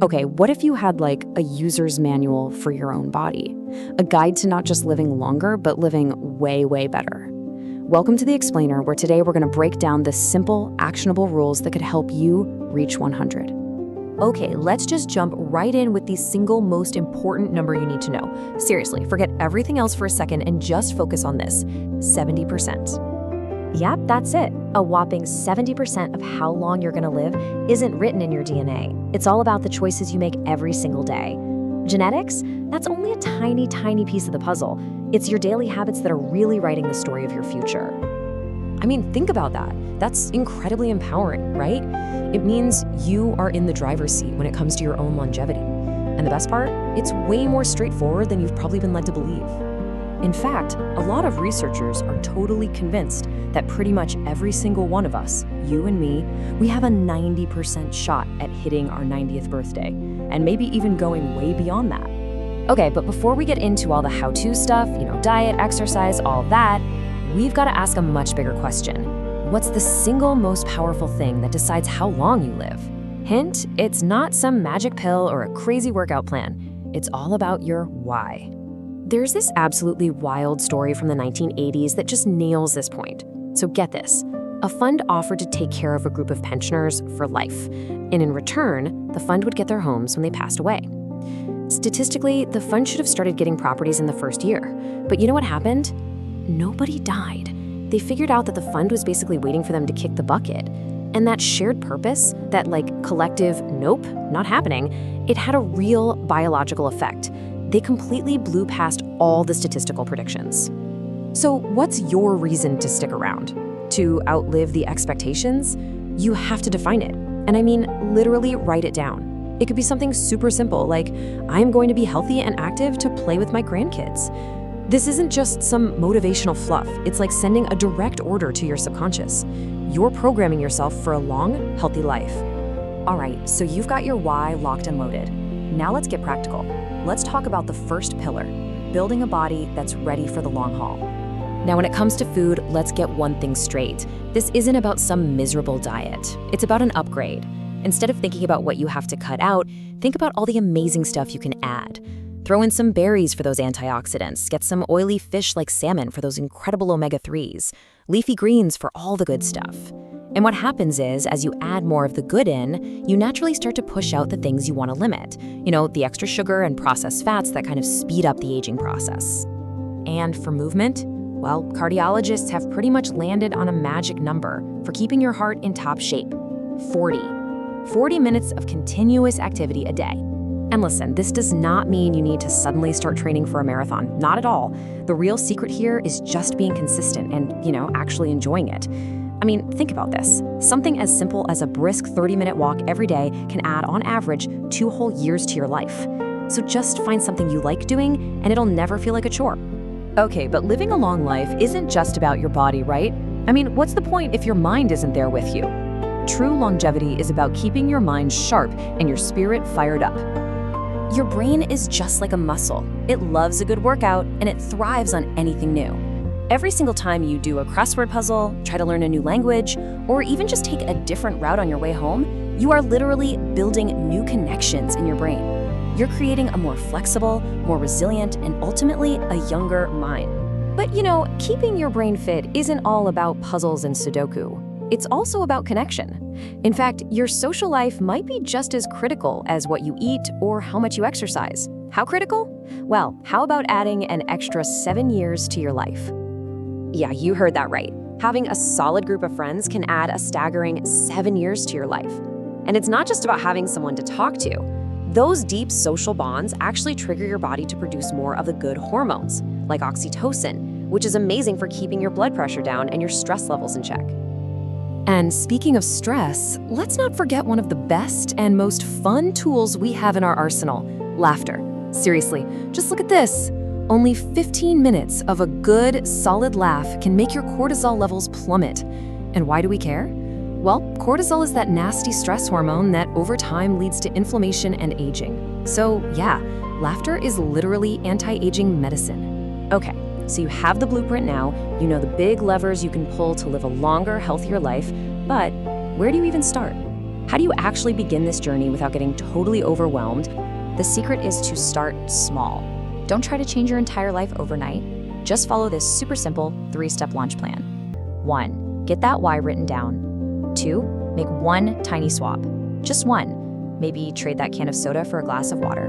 Okay, what if you had like a user's manual for your own body? A guide to not just living longer, but living way, way better. Welcome to The Explainer, where today we're going to break down the simple, actionable rules that could help you reach 100. Okay, let's just jump right in with the single most important number you need to know. Seriously, forget everything else for a second and just focus on this, 70%. Yep, that's it. A whopping 70% of how long you're gonna live isn't written in your DNA. It's all about the choices you make every single day. Genetics? That's only a tiny, tiny piece of the puzzle. It's your daily habits that are really writing the story of your future. I mean, think about that. That's incredibly empowering, right? It means you are in the driver's seat when it comes to your own longevity. And the best part? It's way more straightforward than you've probably been led to believe. In fact, a lot of researchers are totally convinced that pretty much every single one of us, you and me, we have a 90% shot at hitting our 90th birthday, and maybe even going way beyond that. Okay, but before we get into all the how-to stuff, diet, exercise, all that, we've got to ask a much bigger question. What's the single most powerful thing that decides how long you live? Hint, it's not some magic pill or a crazy workout plan. It's all about your why. There's this absolutely wild story from the 1980s that just nails this point. So get this. A fund offered to take care of a group of pensioners for life, and in return, the fund would get their homes when they passed away. Statistically, the fund should have started getting properties in the first year. But you know what happened? Nobody died. They figured out that the fund was basically waiting for them to kick the bucket. And that shared purpose, that collective, nope, not happening, it had a real biological effect. They completely blew past all the statistical predictions. So what's your reason to stick around? To outlive the expectations? You have to define it. And I mean, literally write it down. It could be something super simple, like, I'm going to be healthy and active to play with my grandkids. This isn't just some motivational fluff. It's like sending a direct order to your subconscious. You're programming yourself for a long, healthy life. All right, so you've got your why locked and loaded. Now let's get practical. Let's talk about the first pillar, building a body that's ready for the long haul. Now, when it comes to food, let's get one thing straight. This isn't about some miserable diet. It's about an upgrade. Instead of thinking about what you have to cut out, think about all the amazing stuff you can add. Throw in some berries for those antioxidants, get some oily fish like salmon for those incredible omega-3s, leafy greens for all the good stuff. And what happens is, as you add more of the good in, you naturally start to push out the things you want to limit. The extra sugar and processed fats that kind of speed up the aging process. And for movement, well, cardiologists have pretty much landed on a magic number for keeping your heart in top shape: 40. 40 minutes of continuous activity a day. And listen, this does not mean you need to suddenly start training for a marathon. Not at all. The real secret here is just being consistent and, actually enjoying it. I mean, think about this. Something as simple as a brisk 30-minute walk every day can add, on average, 2 whole years to your life. So just find something you like doing, and it'll never feel like a chore. Okay, but living a long life isn't just about your body, right? I mean, what's the point if your mind isn't there with you? True longevity is about keeping your mind sharp and your spirit fired up. Your brain is just like a muscle. It loves a good workout, and it thrives on anything new. Every single time you do a crossword puzzle, try to learn a new language, or even just take a different route on your way home, you are literally building new connections in your brain. You're creating a more flexible, more resilient, and ultimately a younger mind. But keeping your brain fit isn't all about puzzles and Sudoku. It's also about connection. In fact, your social life might be just as critical as what you eat or how much you exercise. How critical? Well, how about adding an extra 7 years to your life? Yeah, you heard that right. Having a solid group of friends can add a staggering 7 years to your life. And it's not just about having someone to talk to. Those deep social bonds actually trigger your body to produce more of the good hormones, like oxytocin, which is amazing for keeping your blood pressure down and your stress levels in check. And speaking of stress, let's not forget one of the best and most fun tools we have in our arsenal: laughter. Seriously, just look at this. Only 15 minutes of a good, solid laugh can make your cortisol levels plummet. And why do we care? Well, cortisol is that nasty stress hormone that over time leads to inflammation and aging. So yeah, laughter is literally anti-aging medicine. Okay, so you have the blueprint now, you know the big levers you can pull to live a longer, healthier life, but where do you even start? How do you actually begin this journey without getting totally overwhelmed? The secret is to start small. Don't try to change your entire life overnight. Just follow this super simple 3-step launch plan. 1. Get that why written down. 2. Make one tiny swap. Just one. Maybe trade that can of soda for a glass of water.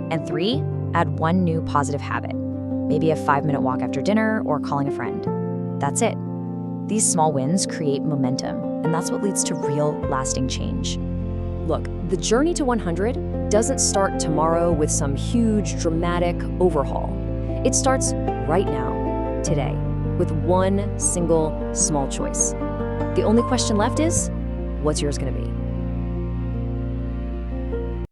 And 3. Add one new positive habit. Maybe a 5-minute walk after dinner or calling a friend. That's it. These small wins create momentum, and that's what leads to real, lasting change. Look, the journey to 100 doesn't start tomorrow with some huge, dramatic overhaul. It starts right now, today, with one single small choice. The only question left is, what's yours gonna be?